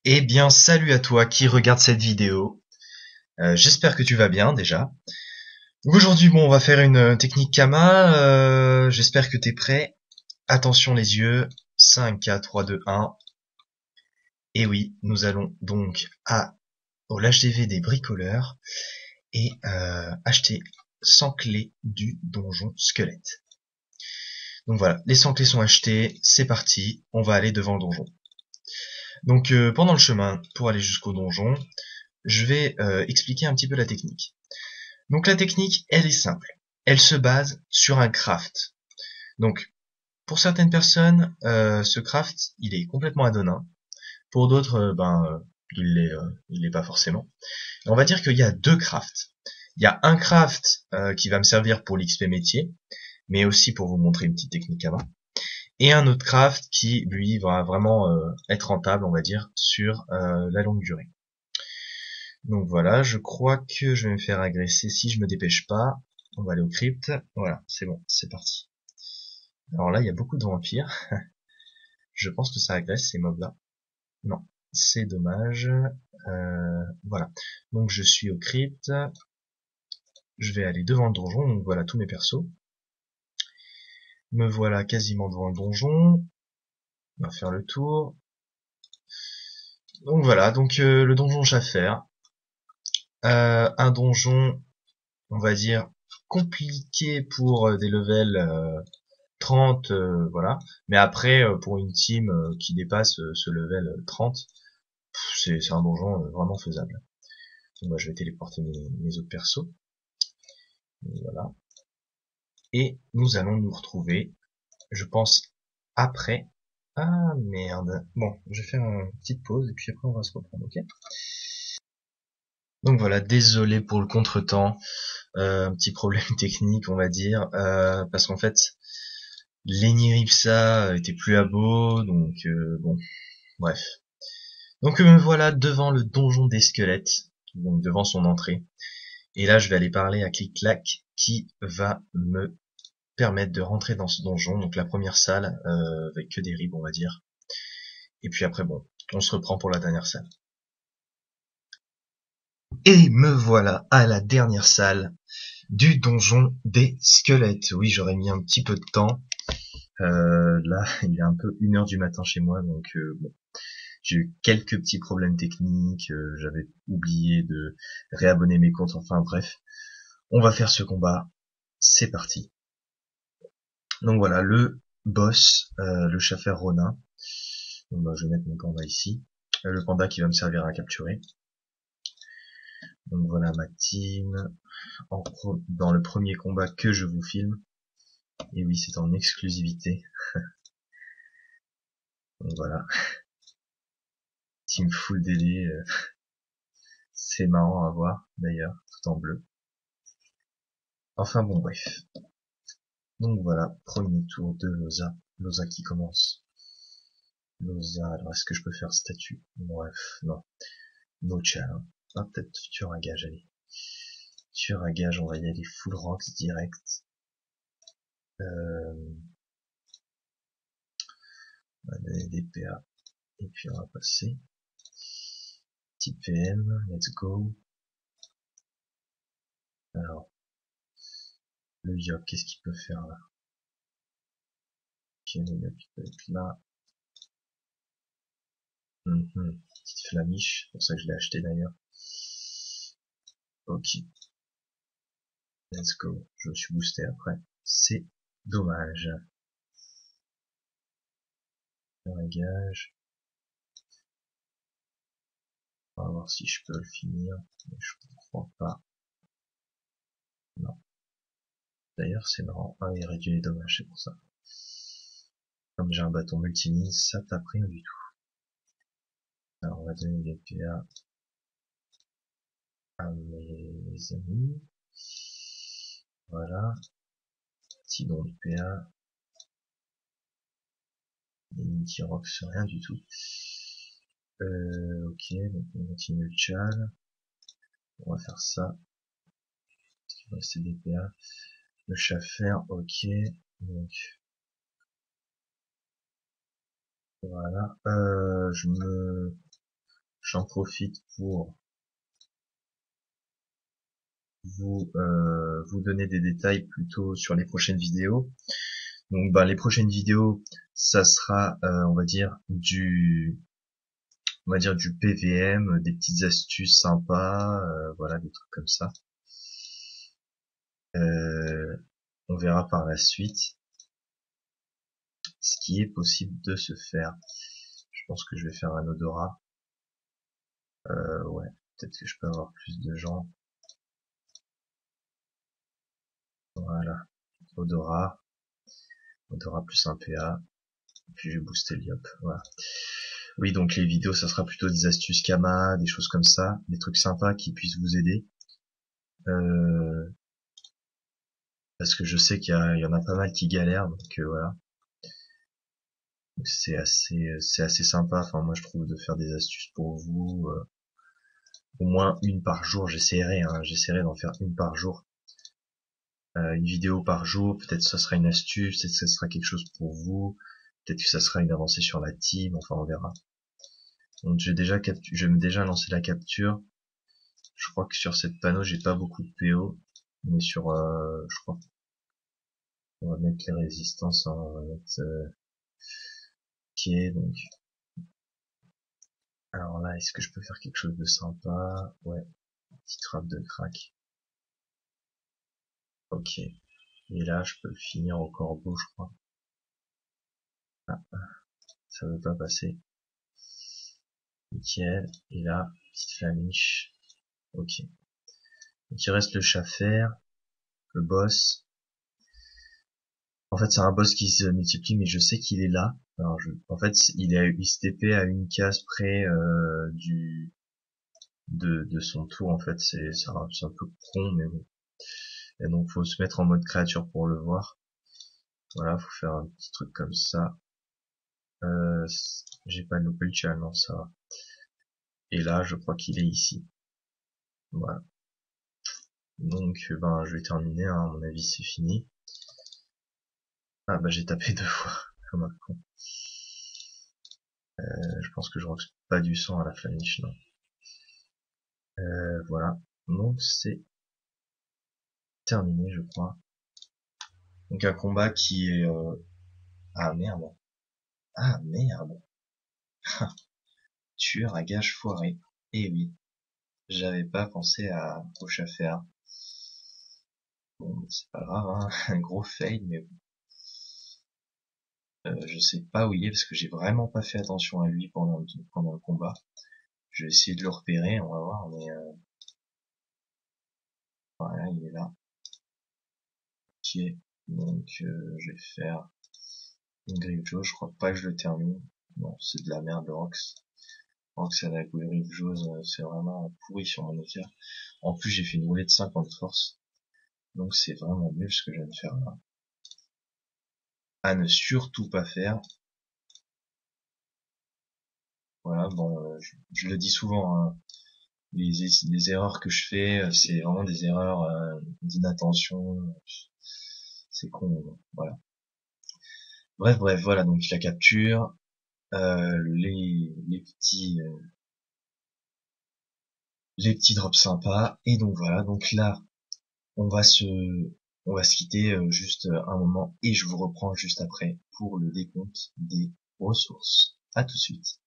Eh bien, salut à toi qui regarde cette vidéo. J'espère que tu vas bien déjà. Aujourd'hui, bon, on va faire une technique Kama. J'espère que t'es prêt. Attention les yeux. 5, 4, 3, 2, 1. Et oui, nous allons donc au l'HDV des bricoleurs et acheter 100 clés du donjon squelette. Donc voilà, les 100 clés sont achetées. C'est parti. On va aller devant le donjon. Donc pendant le chemin, pour aller jusqu'au donjon, je vais expliquer un petit peu la technique. Donc la technique, elle est simple. Elle se base sur un craft. Donc pour certaines personnes, ce craft, il est complètement anodin. Pour d'autres, il l'est pas forcément. On va dire qu'il y a deux crafts. Il y a un craft qui va me servir pour l'XP métier, mais aussi pour vous montrer une petite technique avant. Et un autre craft qui, lui, va vraiment être rentable, on va dire, sur la longue durée. Donc voilà, je crois que je vais me faire agresser si je me dépêche pas. On va aller au crypt. Voilà, c'est bon, c'est parti. Alors là, il y a beaucoup de vampires. Je pense que ça agresse ces mobs-là. Non, c'est dommage. Voilà. Donc je suis au crypt. Je vais aller devant le donjon. Donc voilà tous mes persos. Me voilà quasiment devant le donjon. On va faire le tour. Donc voilà, donc le donjon Jaffer. Un donjon, on va dire, compliqué pour des levels 30, voilà. Mais après, pour une team qui dépasse ce level 30, c'est un donjon vraiment faisable. Donc, moi, je vais téléporter mes autres persos. Voilà. Et nous allons nous retrouver, je pense, après. Ah, merde. Bon, je vais faire une petite pause et puis après on va se reprendre, ok? Donc voilà, désolé pour le contretemps. Un petit problème technique, on va dire. Parce qu'en fait, l'Eniripsa était plus à beau, donc bon, bref. Donc me voilà devant le donjon des squelettes, donc devant son entrée. Et là, je vais aller parler à Clic-Clac qui va me permettre de rentrer dans ce donjon. Donc la première salle, avec que des ribs, on va dire. Et puis après, bon, on se reprend pour la dernière salle. Et me voilà à la dernière salle du donjon des squelettes. Oui, j'aurais mis un petit peu de temps. Là, il est un peu 1h du matin chez moi, donc bon. J'ai eu quelques petits problèmes techniques, j'avais oublié de réabonner mes comptes, enfin bref. On va faire ce combat, c'est parti. Donc voilà, le boss, le Schaffer Ronin. Donc bah, je vais mettre mon panda ici. Le panda qui va me servir à capturer. Donc voilà ma team. Dans le premier combat que je vous filme. Et oui, c'est en exclusivité. Donc voilà. Team full DD. C'est marrant à voir, d'ailleurs, tout en bleu. Enfin bon, bref. Donc voilà, premier tour de Loza. Loza qui commence. Loza, alors est-ce que je peux faire statue? Bref, non. No challenge. Ah, peut-être tueur à gage, allez. Tueur à gage, on va y aller full ranks direct. On va donner des PA. Et puis on va passer. Petit PM, let's go. Alors, le Yop, qu'est-ce qu'il peut faire là? Ok, le Yop, il peut être là. Petite flamiche, c'est pour ça que je l'ai acheté d'ailleurs. Ok, let's go. Je me suis boosté après. C'est dommage. Gage. On va voir si je peux le finir. Mais je crois pas. Non. D'ailleurs, c'est marrant. Ah, il réduit les dommages, c'est pour ça. Comme j'ai un bâton multimise, ça tape rien du tout. Alors, on va donner des PA à mes amis. Voilà. Petit don de PA. Les multi-rocks, rien du tout. Ok, donc on continue le chal. On va faire ça. Il va rester des PA. Le Schaffer, ok. Donc, voilà. j'en profite pour vous donner des détails plutôt sur les prochaines vidéos. Donc bah les prochaines vidéos, ça sera on va dire du PVM, des petites astuces sympas, voilà, des trucs comme ça. On verra par la suite ce qui est possible de se faire. Je pense que je vais faire un odorat. Ouais, peut-être que je peux avoir plus de gens. Voilà, odorat plus un PA. Puis je vais booster l'IOP. Voilà. Oui, donc les vidéos, ça sera plutôt des astuces Kama, des choses comme ça, des trucs sympas qui puissent vous aider. Parce que je sais y en a pas mal qui galèrent, donc voilà. C'est assez sympa. Enfin, moi, je trouve de faire des astuces pour vous, au moins une par jour. J'essaierai d'en faire une par jour, une vidéo par jour. Peut-être que ça sera une astuce, peut-être que ça sera quelque chose pour vous, peut-être que ça sera une avancée sur la team. Enfin, on verra. Donc, je vais déjà lancer la capture. Je crois que sur cette panneau, j'ai pas beaucoup de PO, mais sur, je crois, on va mettre les résistances, hein, on va mettre, ok, donc. Alors là, est-ce que je peux faire quelque chose de sympa? Ouais, petite trappe de crack. Ok. Et là, je peux le finir au corbeau, je crois. Ah, ça veut pas passer. Nickel. Et là, petite flamiche. Ok. Donc il reste le Schaffer, le boss. En fait, c'est un boss qui se multiplie, mais je sais qu'il est là. Alors, en fait, il se TP à une case près de son tour. En fait, c'est un peu con, mais bon. Et donc, faut se mettre en mode créature pour le voir. Voilà, faut faire un petit truc comme ça. J'ai pas loupé le challenge, non, ça va. Et là, je crois qu'il est ici. Voilà. Donc, ben, je vais terminer, hein, à mon avis, c'est fini. Ah, bah, j'ai tapé 2 fois, comme un con. Je pense que je roxe pas du sang à la flamiche, non. Voilà. Donc, c'est terminé, je crois. Donc, un combat qui est, ah, merde. Ah, merde. Tueur à gage foiré. Eh oui. J'avais pas pensé à au Schaffer. Bon, c'est pas grave, hein. Un gros fail, mais bon. Je sais pas où il est parce que j'ai vraiment pas fait attention à lui pendant le combat. Je vais essayer de le repérer, on va voir, mais voilà, il est là. Ok, donc je vais faire une griffe jaune, je crois pas que je le termine. Non, c'est de la merde le Rox. Rox à la griffe jaune, c'est vraiment pourri sur mon écart. En plus j'ai fait une roulée de 50 de force. Donc c'est vraiment nul ce que je viens de faire là. À ne surtout pas faire. Voilà, bon, je le dis souvent, hein. Les erreurs que je fais, c'est vraiment des erreurs d'inattention. C'est con, voilà. Bref, voilà, donc la capture, les petits drops sympas, et donc voilà, donc là, on va se, on va se quitter juste un moment, et je vous reprends juste après pour le décompte des ressources. À tout de suite.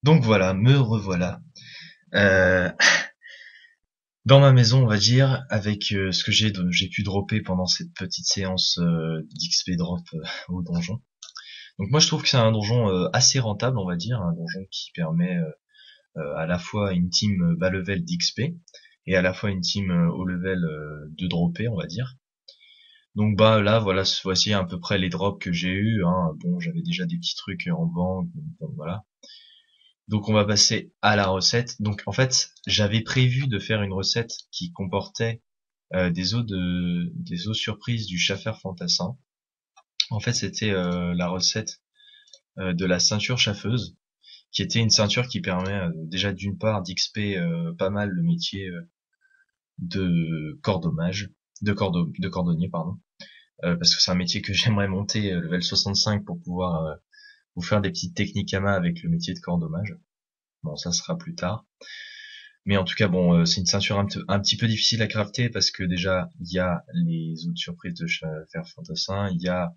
Donc voilà, me revoilà. Euh, Dans ma maison, on va dire, avec ce que j'ai pu dropper pendant cette petite séance d'XP drop au donjon. Donc moi je trouve que c'est un donjon assez rentable, on va dire, un donjon qui permet à la fois une team bas level d'XP et à la fois une team haut level de dropper, on va dire. Donc bah là voilà, voici à peu près les drops que j'ai eu, hein. Bon, j'avais déjà des petits trucs en banque, bon voilà. Donc on va passer à la recette. Donc en fait, j'avais prévu de faire une recette qui comportait des os surprises du Schaffer Fantassin. En fait, c'était la recette de la ceinture chaffeuse, qui était une ceinture qui permet déjà d'une part d'XP pas mal le métier de cordommage, de cordonnier, pardon, parce que c'est un métier que j'aimerais monter level 65 pour pouvoir vous faire des petites techniques à main avec le métier de cordommage. Bon, ça sera plus tard. Mais en tout cas, bon, c'est une ceinture un petit peu difficile à crafter parce que déjà, il y a les autres surprises de Schaffer Fantassin, il y a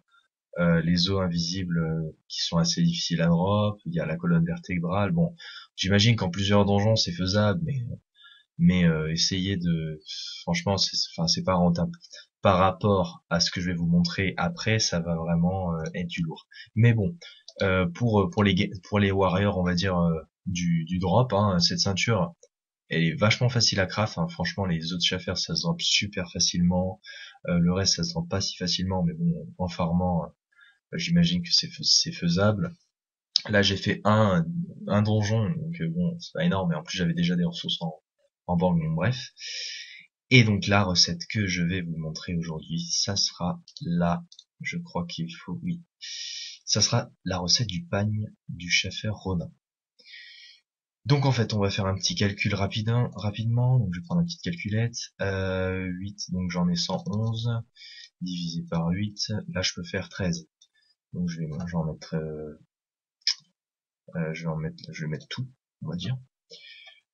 les os invisibles qui sont assez difficiles à drop, il y a la colonne vertébrale. Bon, j'imagine qu'en plusieurs donjons c'est faisable, mais essayer de, franchement, c'est pas rentable. Par rapport à ce que je vais vous montrer après, ça va vraiment être du lourd. Mais bon, pour les warriors, on va dire du drop, hein, cette ceinture, elle est vachement facile à craft. Hein. Franchement, les autres Schaffer, ça se drop super facilement. Le reste, ça se drop pas si facilement, mais bon, en farmant, j'imagine que c'est faisable. Là, j'ai fait un donjon, donc bon, c'est pas énorme, mais en plus j'avais déjà des ressources en banque, donc bref. Et donc la recette que je vais vous montrer aujourd'hui, ça sera là, je crois qu'il faut, oui, ça sera la recette du pagne du Schaffer Ronin. Donc en fait, on va faire un petit calcul rapidement, donc je vais prendre une petite calculette, 8, donc j'en ai 111, divisé par 8, là je peux faire 13. Donc je vais en mettre, je vais mettre tout, on va dire.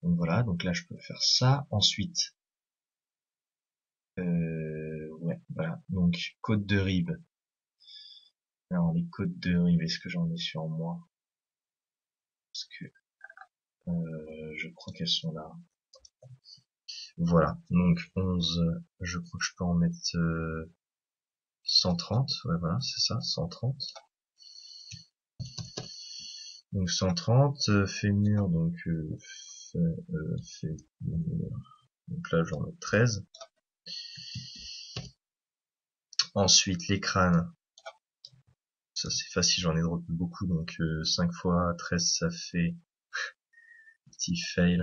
Donc voilà, donc là je peux faire ça. Ensuite, ouais, voilà. Donc côte de rib. Alors les côtes de rib, est-ce que j'en ai sur moi? Parce que je crois qu'elles sont là. Voilà, donc 11, je crois que je peux en mettre 130. Ouais, voilà, c'est ça, 130. Donc 130, fémur, donc fémur. Donc là j'en mets 13. Ensuite les crânes. Ça c'est facile, j'en ai droppé beaucoup, donc 5 fois 13 ça fait petit fail.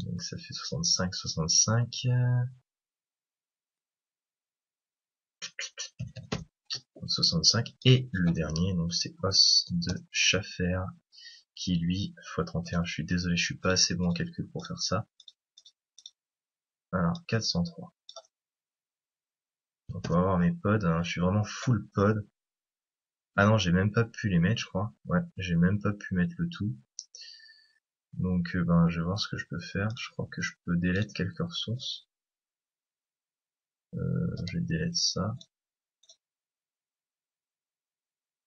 Donc ça fait 65. 65. Et le dernier, donc c'est os de Schaffer, qui lui, x31, je suis désolé, je suis pas assez bon en calcul pour faire ça. Alors, 403. Donc on va voir mes pods, hein. Je suis vraiment full pod. Ah non, j'ai même pas pu les mettre, je crois. Ouais, j'ai même pas pu mettre le tout. Donc ben, je vais voir ce que je peux faire. Je crois que je peux delete quelques ressources. Je vais delete ça.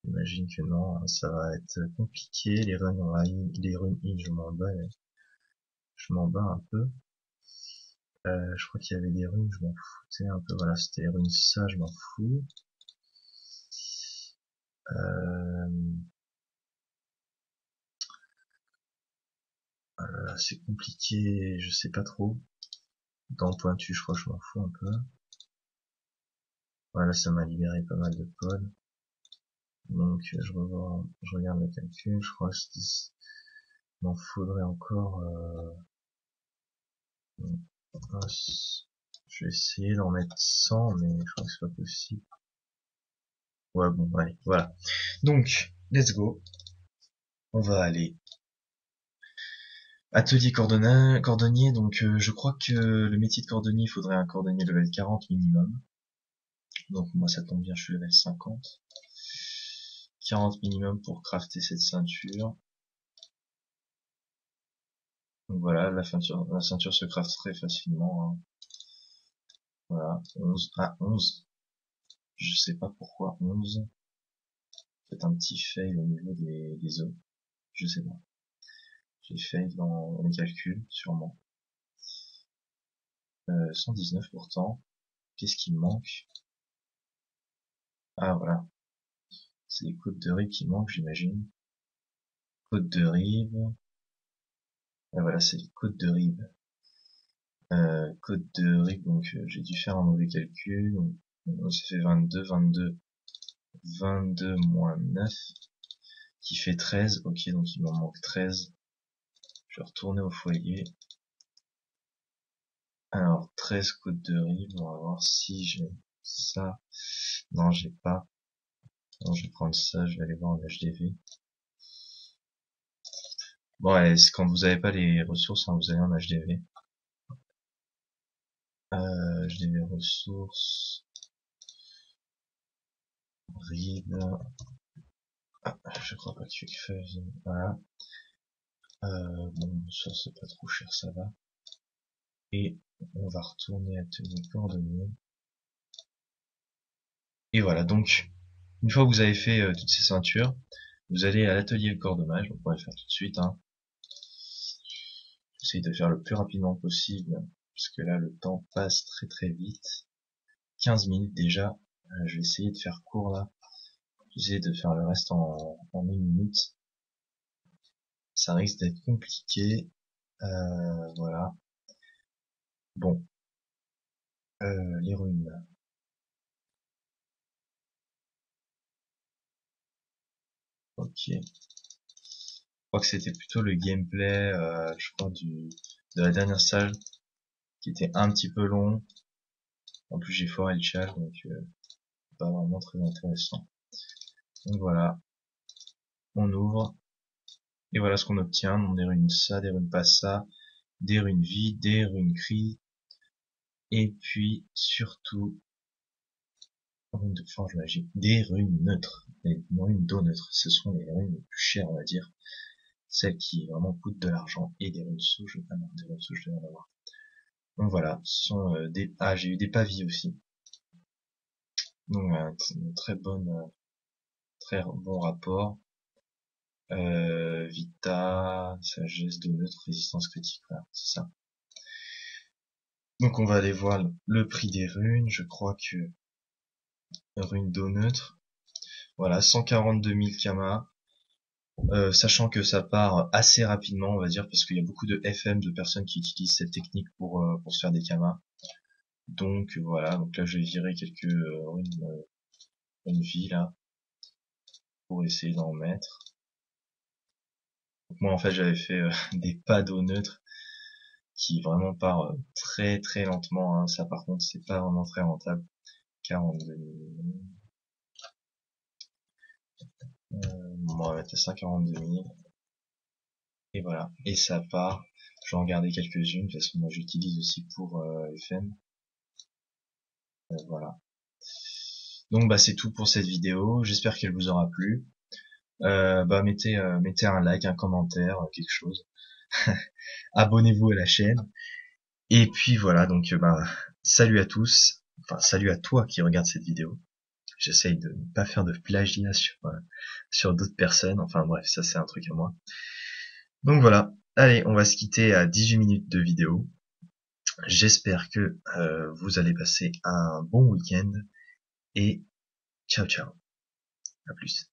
J'imagine que non, ça va être compliqué. Les runes in, je m'en bats un peu. Je crois qu'il y avait des runes, je m'en foutais un peu. Voilà, c'était les runes, ça, je m'en fous. C'est compliqué, je sais pas trop. Dans pointu, je crois que je m'en fous un peu. Voilà, ça m'a libéré pas mal de pods. Donc, je regarde le calcul, je crois que m'en faudrait encore, je vais essayer d'en mettre 100, mais je crois que c'est pas possible. Ouais, bon, allez, voilà. Donc, let's go. On va aller atelier cordonnier, donc je crois que le métier de cordonnier, il faudrait un cordonnier level 40 minimum. Donc moi ça tombe bien, je suis level 50. 40 minimum pour crafter cette ceinture. Donc voilà, la ceinture se craft très facilement. Hein. Voilà, 11. Ah, 11. Je sais pas pourquoi 11. Peut-être un petit fail au niveau des os. Je sais pas. J'ai fail dans les calculs, sûrement. 119 pourtant. Qu'est-ce qui me manque? Ah voilà. C'est les côtes de rib qui manquent, j'imagine. Côte de rib. Ah voilà, c'est les côtes de rib. Côte de rib, donc j'ai dû faire un mauvais calcul. Donc, ça fait 22 moins 9, qui fait 13. Ok, donc il m'en manque 13. Je vais retourner au foyer. Alors, 13 côtes de rib, on va voir si j'ai ça. Non, j'ai pas. Non, je vais prendre ça, je vais aller voir en HDV. Bon, ouais, c'est quand vous avez pas les ressources, hein, vous allez en HDV. HDV ressources. Rib. Ah, je crois pas que tu fais. Voilà. Bon, ça c'est pas trop cher, ça va. Et on va retourner à tenir coordonnées. Et voilà, donc, une fois que vous avez fait toutes ces ceintures, vous allez à l'atelier de cordonnage, on pourrait le faire tout de suite, hein. J'essaye de faire le plus rapidement possible, puisque là le temps passe très très vite. 15 minutes déjà, je vais essayer de faire court là. J'essaie de faire le reste en 1 minute. Ça risque d'être compliqué. Voilà. Bon. Les runes. Ok. Je crois que c'était plutôt le gameplay, je crois, de la dernière salle, qui était un petit peu long. En plus, j'ai foiré le chat, donc pas vraiment très intéressant. Donc voilà. On ouvre. Et voilà ce qu'on obtient. Donc des runes ça, des runes pas ça, des runes vides, des runes cri. Et puis, surtout, runes de forge magique, des runes neutres. Les runes d'eau neutres. Ce sont les runes les plus chères, on va dire. Celles qui vraiment coûtent de l'argent. Et des runes souches. Ah non, des runes souches, je devrais en avoir. Donc voilà, ce sont des... Ah, j'ai eu des pavis aussi. Donc une très bonne, très bon rapport. Vita, sagesse de neutre, résistance critique, voilà, c'est ça. Donc on va aller voir le prix des runes, je crois que rune d'eau neutre, voilà, 142 000 kama, sachant que ça part assez rapidement, on va dire, parce qu'il y a beaucoup de FM, de personnes qui utilisent cette technique pour se faire des kamas. Donc voilà, donc là je vais virer quelques runes vie là, pour essayer d'en mettre. Donc moi en fait j'avais fait des pas d'eau neutre, qui vraiment part très très lentement, hein. Ça par contre c'est pas vraiment très rentable. 42 000. On va mettre à 142 000. Et voilà. Et ça part. Je vais en garder quelques-unes parce que moi j'utilise aussi pour FM. Voilà. Donc bah c'est tout pour cette vidéo. J'espère qu'elle vous aura plu. Bah mettez un like, un commentaire, quelque chose. Abonnez-vous à la chaîne. Et puis voilà, donc bah salut à tous. Enfin salut à toi qui regarde cette vidéo. J'essaye de ne pas faire de plagiat sur d'autres personnes. Enfin bref, ça c'est un truc à moi. Donc voilà. Allez, on va se quitter à 18 minutes de vidéo. J'espère que vous allez passer un bon week-end. Et ciao ciao. À plus.